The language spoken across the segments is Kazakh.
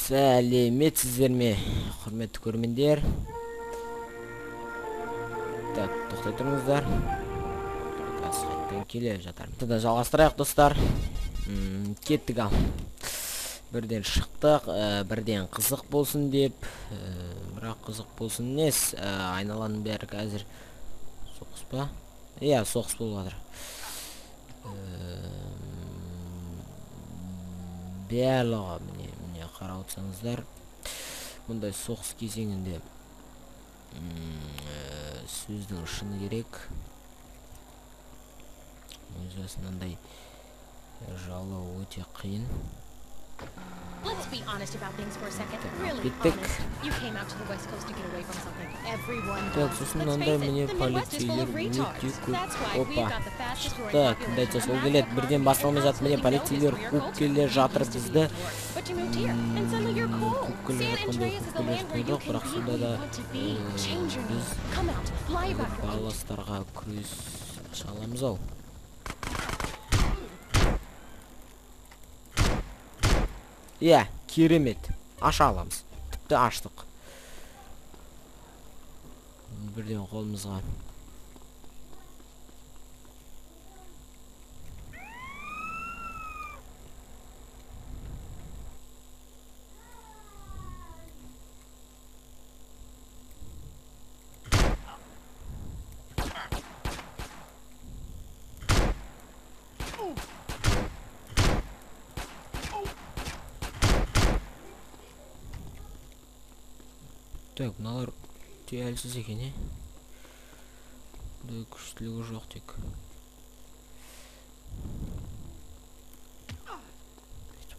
Сәлеметсіздер ме, құрметті көрермендер. Так, тоқтай тұрыңыздар. Қайттан келе жатар. Туда жалғастырайық, достар. Кеттік ал. Бірден шықтық, бірден қызық болсын деп. Бірақ қызық болсын нес. Айналаның бәрі қазір соғыс па? Иә, соғыс болып жатыр. Бәліға міне қарап отырсаңыздар, мұндай соғыс кезеңінде сөздің шыны керек. Өзінандай жалау өте қиын. Let's be honest about things for a second. Really honest. You came out to the West Coast to get away from something. Everyone does. Let's face it, the Midwest is full of retards. That's why we've got the fastest growing population in America. Бірден басталмай жатыр, міне полицейлер қуып келе жатыр бізді. But you moved here, and suddenly you're cool. San Andreas is the land where you can be who you want to be. Change your name. Come out. Lie about your life. Баластарға күрес аша аламыз ау. Иә, керемет. Аша аламыз. Тіпті аштық. Бірден қолымызға. Так, мыналар әлсіз екен, күштілігі жоқ тек.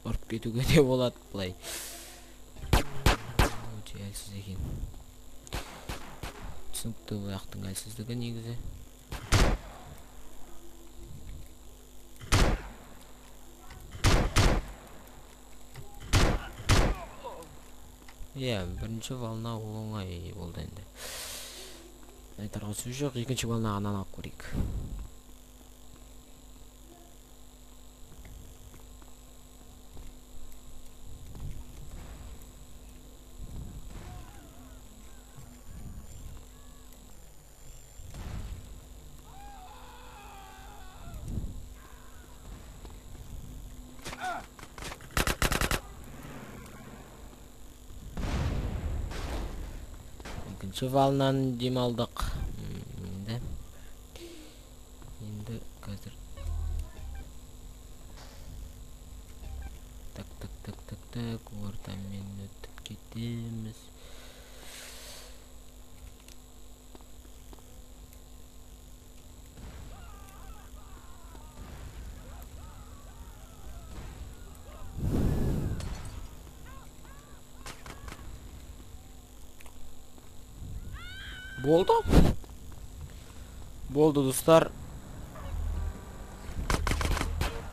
Барып кетуге де болады бұлай. Өте әлсіз екен. Түсінікті бұяқтың әлсіздігі негізі. Иә, бірінші волна оңай болды енді. Айтарға сөз жоқ, екінші волна ғана алып көрейік. Екінші волнаны демалдық. Енді қазір. Так, ортамен өтіп кетеміз. Болды, достар.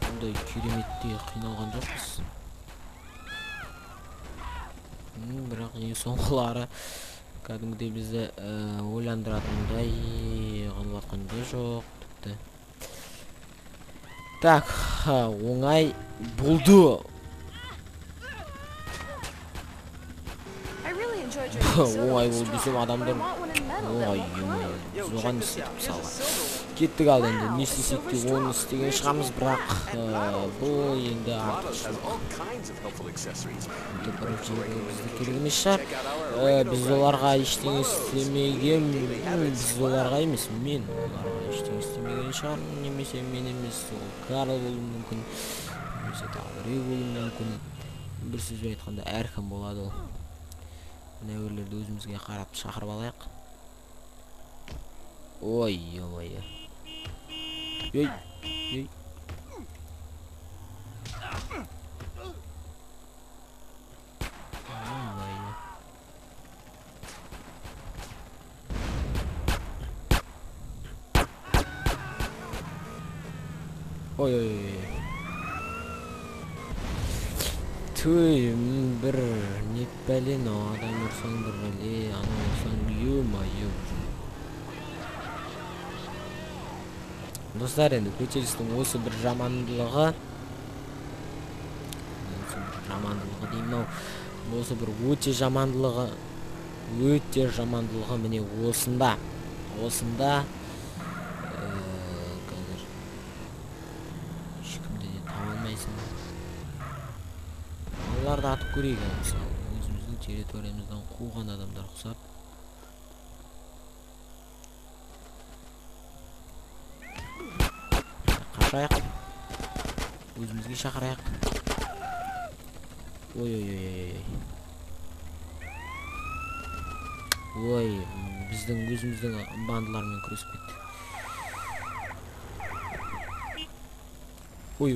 Бұндай кереметтей қиналған жоқпыз. Бірақ ең соңғылары кәдімгідей бізді ойландыратындай қылып атқан жоқ. Так, оңай болды. Оңай болды десем адамдар оған істетіп сала. Кеттік ал енді, не істесек те оны істеген шығамыз, бірақ бұл енді артықшылық. Бізді керек емес шығар. Біз оларға ештеңе істемеген, біз оларға емес, мен оларға ештеңе істемеген шығар, немесе мен емес, Карл болуы мүмкін, немесе тағы біреу болуы мүмкін. Бір сөзбен айтқанда әркім болады ол. Нәуірлерді өзімізге қарап шақырып алайық. Ой, ой. Ей. Ой. Түй, бір нет бәлен, адам ұрсан бір бәле, ана ұрсан ю-ма-ю. Достар, енді көтерілістің осы бір жамандылығы деймін, осы бір өте жамандылығы міне осында қазір ешкімді де таба алмайсың. Оларды атып көрейік, мысалы өзіміздің территориямыздан қуған адамдар ұқсап. Қашайық, өзімізге шақырайық. Ой, біздің өзіміздің бандылармен күресіп кетті. Ой.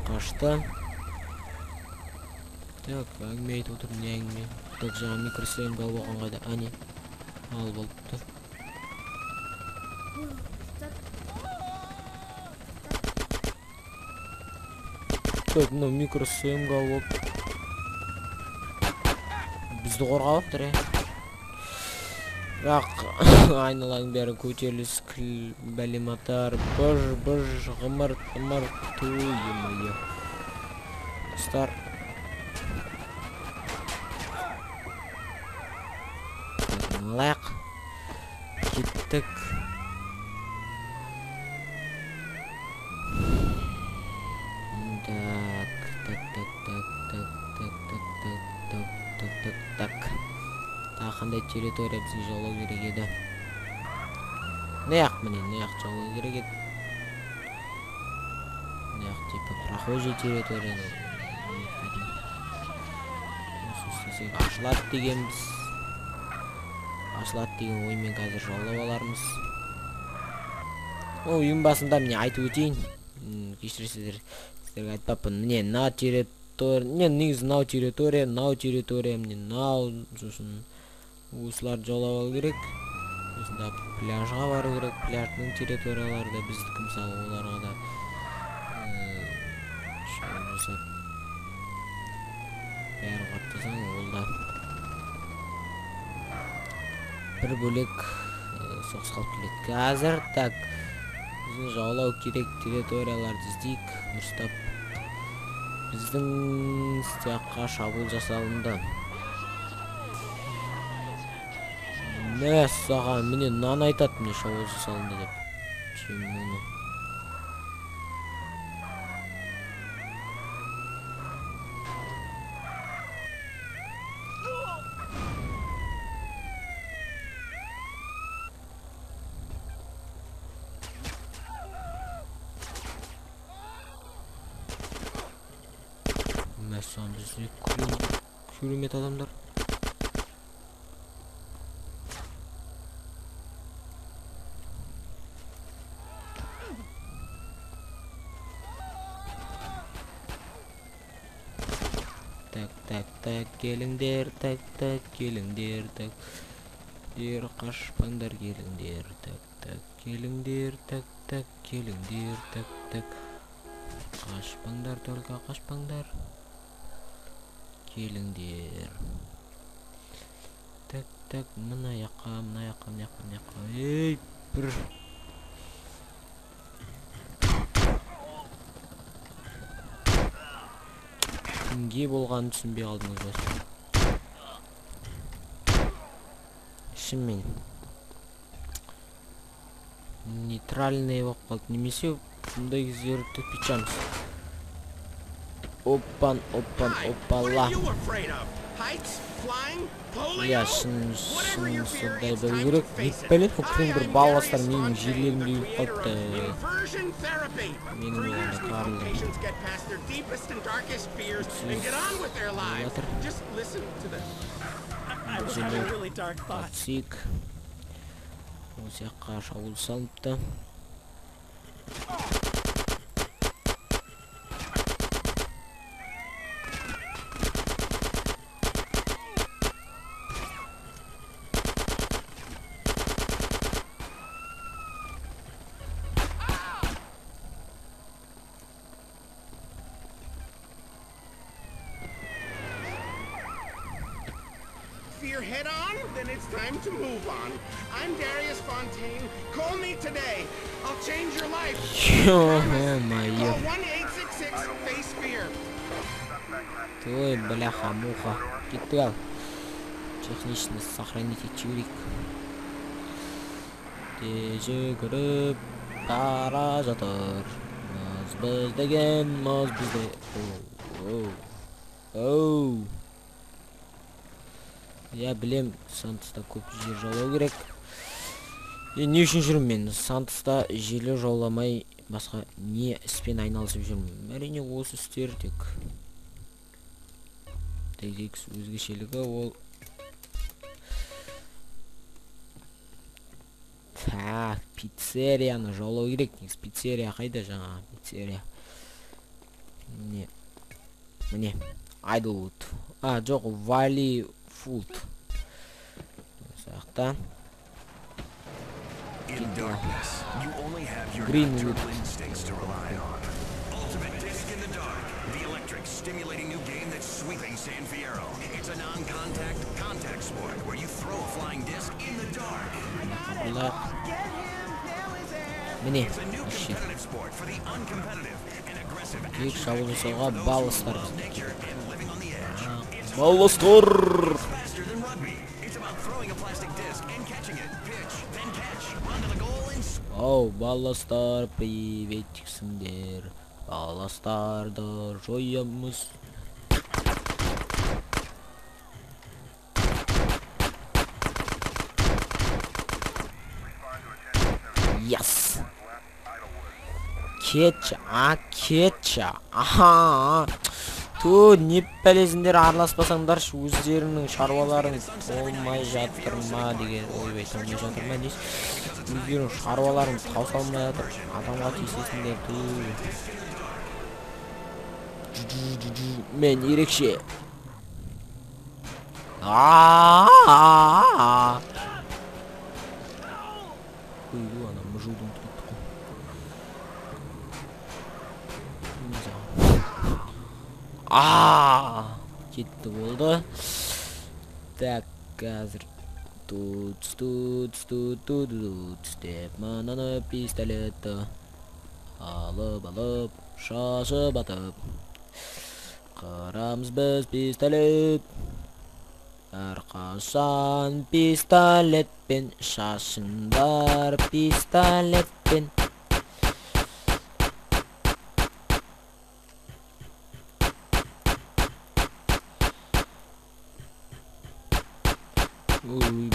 Қашты. Так, әңгіме айтып отыр, не әңгіме? Так, жаңа микросхема болған қайда? Әне, ал болыпты. Так, мынау микросхема болып бізді қорғап отыр, бірақ айналаның бәрі көтеріліс, бәлематар, бұж, ғымырт, туйымайы. Достар, лайк кеттік. Так. Қандай территория бізге жаулау керек еді? Неяқ жаулау керек еді? Неяқ типа прохожий территорияны ашылады дегенбіз. Ашылады деген оймен қазір жаулап алармыз. Ең басында міне айтып өтейін. Кешіресіздер, сіздерге айтпаппын. Міне мынау территория, міне мынау сосын осыларды жаулап алу керек. Осында пляжға бару керек. Пляждың территорияларда біздікі мысалы оларға да жасап бәрі қаптасаң ол да бір бөлек соғыс қалып келеді. Қазір так біздің жаулау керек территорияларды іздейік. Дұрыстап біздің стяққа шабуыл жасалынды. Саған міне нан айтады, міне шабуыл жасалынды деп. Чемоны. Мәссаған бізде күремет адамдар. Так, келіңдер, так, келіңдер, так. Қашпаңдар, келіңдер, так, келіңдер, так, келіңдер, так. Қашпаңдар, только қашпаңдар. Келіңдер. Так, мына яққа. Ей, бір. Кімге болғанын түсінбей қалдыңыз ба? Шынымен. Нейтральный болып қалды. Немесе бұндай кездері түппейчамыз. Оппала. Я шын содай білу керек. Нетпәлет көптен бір балғастар менің жерлерімде үйіп қалыпты. Менің олғанда қарылды. Татсик. Осы яққа шабуыл салыпты. then it's time to move on. I'm Darius Fontaine. Call me today. I'll change your life. Ё-моё. Call 1-866 FACE-FEAR. Ой, бляха-муха. Китал. Техничность сохранить чурик. Жүгіріп бара жатыр. Мұз біз деген, мұз бізде. Оу. Я білем, Сантоста көп жер жаулау керек. Не үшін жүрмін мен? Сантоста жерлеу жауламай басқа не іспен айналысып жүрмін? Әрине осы істер тек өзгешелігі ол. Так, пиццерияны жаулау керек. Пиццерия қайда жаңа? Пиццерия. Міне. Айдлвуд. Жоқ, Вали Фулт. Сақта. Greenwood. Stimulating new game that's sweeping San Fierro. It's a non-contact contact sport where you throw a flying disc in the dark. Міне. It's a new competitive sport for the uncompetitive and aggressive Ек шабуыл жасауға балластар. nature and living on the edge. Балластар. Faster than rugby. It's about throwing a plastic disc and catching it. Pitch, then catch, run to the goal and Оу, балластар, приветиксіңдер. Балластарды жоямыз. Yes. Кетча. Аха. Ту, не пәлезіндер араласпасаңдаршы, өздерінің шаруаларын болмай жатырма деген ойбай, толмай жатырма дейсіз. Өздерінің шаруаларын таусалмай жатыр. Адамға тиісесіңдер, ту. Мен ерекше. Ой, ана мұжылдың тұтты қой. Кетті болды. Так, қазір туц деп мынаны пистолетті алып шашып атып қарамыз біз пистолет. Әрқашан пистолетпен шашыңдар пистолетпен.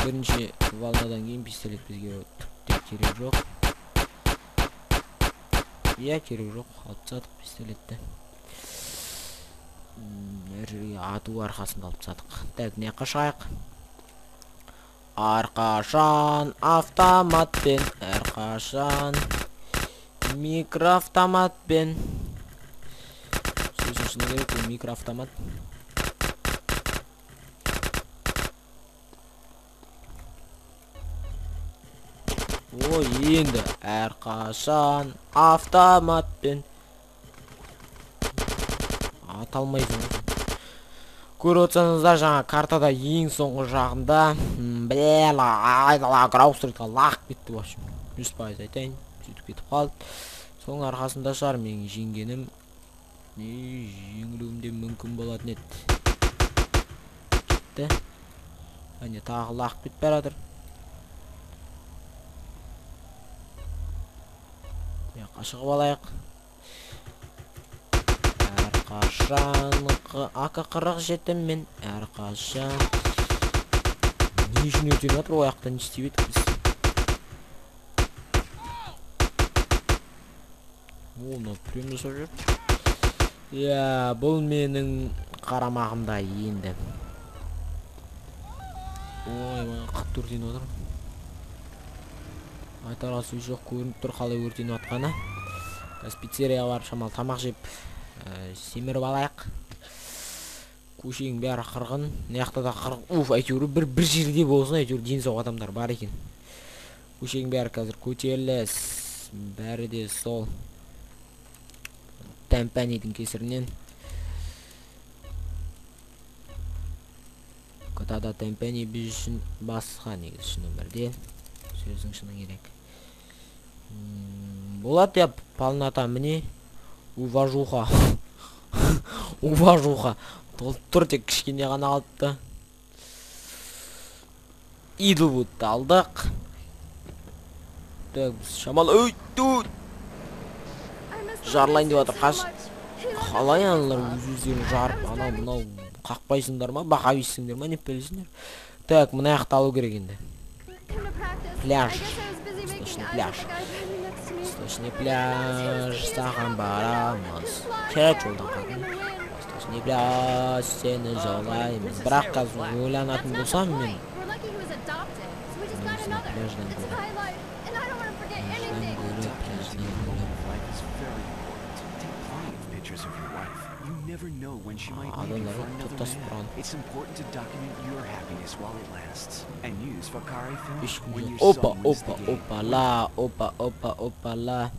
Бірінші волнадан кейін пистолет бізге түптеп керек жоқ. Иә, керек жоқ, алып тастадық пистолетті. Әр жерге ату арқасында алып тастадық. Так, не қашайық? Әрқашан автоматпен, әрқашан микроавтоматпен. Сөзін шыны керек, микроавтомат. Ой, енді әрқашан автоматпен. Аталмайсың. Көріп отырсаңыздар, жаңа картада ең соңғы жағында айдала Граустритқа лақ кетті башым. 100% айтайын, сөйтіп кетіп қалды. Соның арқасында шығар менің жеңгенім. Жеңілуім де мүмкін болатын еді. Кетті. Әне тағы лақ кетіп барадыр. Қашығы балайық. Әрқашан AK-47 мен әрқашан. Не үшін өтен атыр ояқтан не істеп едік біз? Оны прем жасап жүр. Иә, бұл менің қарамағымда енді. Ой, маған 44 дейін отыр. Айтарға сөз жоқ, көрініп тұр қалай өртеніп атқаны. Пиццерияға барып шамал тамақ жеп семіріп алайық. Көшенің бәрі қырғын. Неяқта да қырғын. Әйтеуір бір жерде болсын, әйтеуір денсаулық адамдар бар екен. Көшенің бәрі қазір көтеріліс. Бәрі де сол тәмпәнейдің кесірінен. Котада темпени біз үшін басқа негізі шын өмірде. Сөзің шыны керек. Болады деп полнота міне. Уважуха. Уважуха. Тұр тек кішкене ғана қалыпты. Иділвудты алдық. Так, біз шамал өйтту. Жарлайын деп атыр қаш. Қалай аналар өз-өздерін жарып, анау қақпайсыңдар ма, бақабейсіңдер ма, не білесіңдер. Так, мұны аяқталу керек енді. Пляж. Сточный пляж. Саған барамыз. Керек жолдан қатын. Сточный пляж, сені жолаймыз. Бірақ қазір ойланатын болсам мен. Never know when she might need you for another man. It's important to document your happiness while it lasts and use Fakari film when your soul is the game. Опа ла.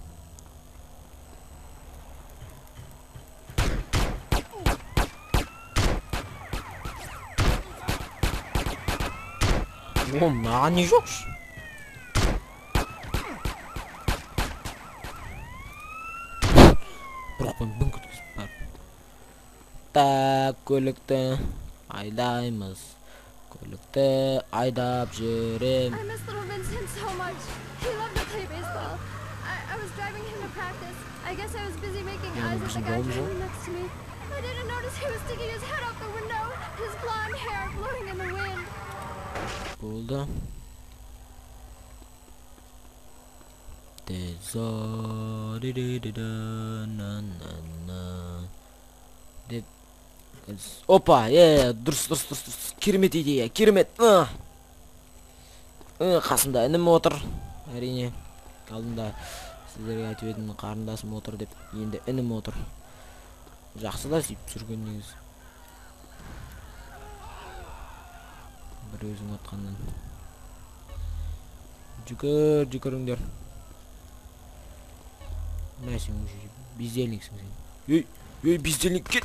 О, маған не жоқ? Бірақ мен бүн күткізіп бар. Так, көлікті айдаймыз. Көлікті айдап жүрем. I miss little Vincent so much. He loved to play baseball. I was driving him to practice. I guess I was busy making eyes at the guy driving next to me. I didn't notice he was sticking his head out the window, his blonde hair blowing in the wind. Болды. Деп опа, дұрыс. Керемет идея, керемет. Қасында інім отыр. Әрине, алдында сіздерге айтып едім, қарындасым отыр деп. Енді інім отыр. Жақсы да сөйтіп жүрген негізі. Бір өзің отқаннан. Жүгіріңдер. Мә сен уже бездельниксің сен. Ей, бездельник кет.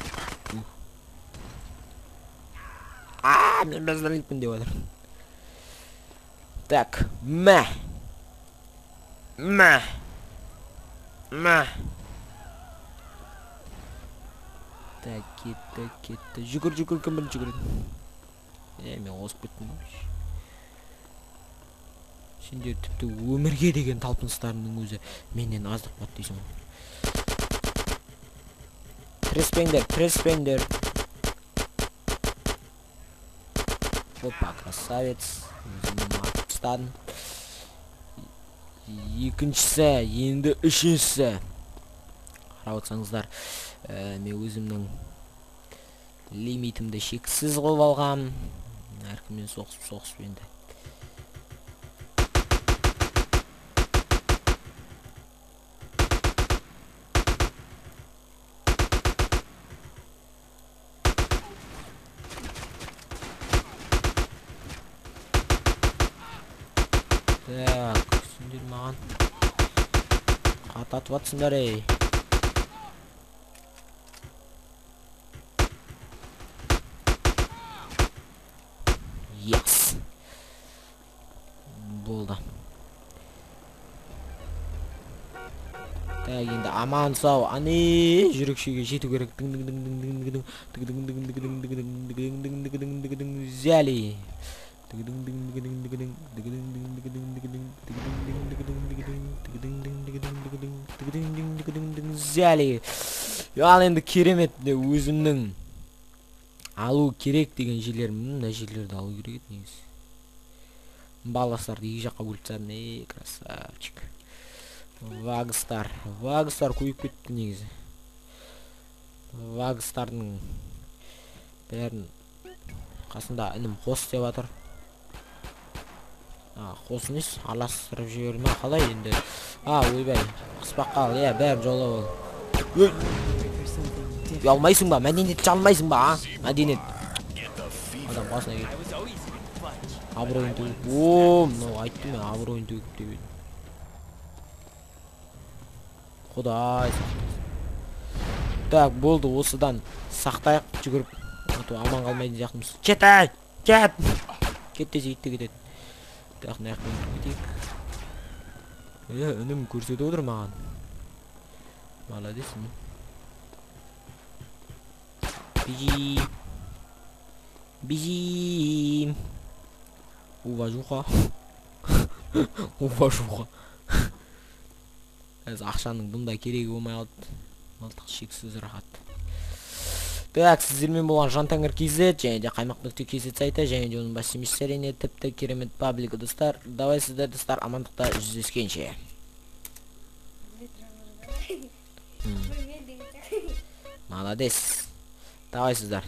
Мен бездельникпін деп отыр. Так, мә. Так, кетті. Жүгір, кім бірін жүгіреді. Мен осып кеттім. Сендер тіпті өмірге деген талпыныстарының өзі менен аздық бат дейсің. Тіреспеңдер. Опа, красавец. Стан. Екіншісі, енді үшіншісі. Қарап отсаңыздар, мен өзімнің лимитімді шексіз қойып алғам. Әркіммен соғысып енді. Так, сендер маған қататып атсыңдар, ей. Yes. Болды. Так, енді аман сау. Ане, жүрекшеге жету керек. Зәли. Зәли. Ал енді керемет өзімнің алу керек деген жерлерім. Мына жерлерді алу керек еді негізі. Баластарды екі жаққа бөліп тастадым. Красавчик. Вагыстар көйіп кетті негізі. Вагыстардың бәрін қасында інім қос деп атыр. Қосын ес, аластырып жіберме қалай енді. Ойбай, қыспақ қал, бәрін жолы бол. Ұялмайсың ба? Мәдениет жалмайсың ба? Мәдениет. Адам қасына кет. Абыройын төгіп. Мынау айтты мен абыройын төгіп деп едім. Құдай сақтасын. Так, болды, осыдан сақтайық жүгіріп. Аман қалмайтын сияқтымыз. Кет! Кетті жейтті кетеді. Так, наяқпен кетейік. Үнім көрсетіп отыр маған. Молодец. Бежим. Уважуха. Уважуха. Ақшаның бұнда керегі болмай қалды. Мылтық шексіз рахат. Так, сіздермен болған Жантаңыр KZ және де Қаймақ.KZ сайты және де оның бас еместеріне тіпті керемет паблигі достар. Давай сіздер достар амандықта жүздескенше. Молодец. Давай сіздер.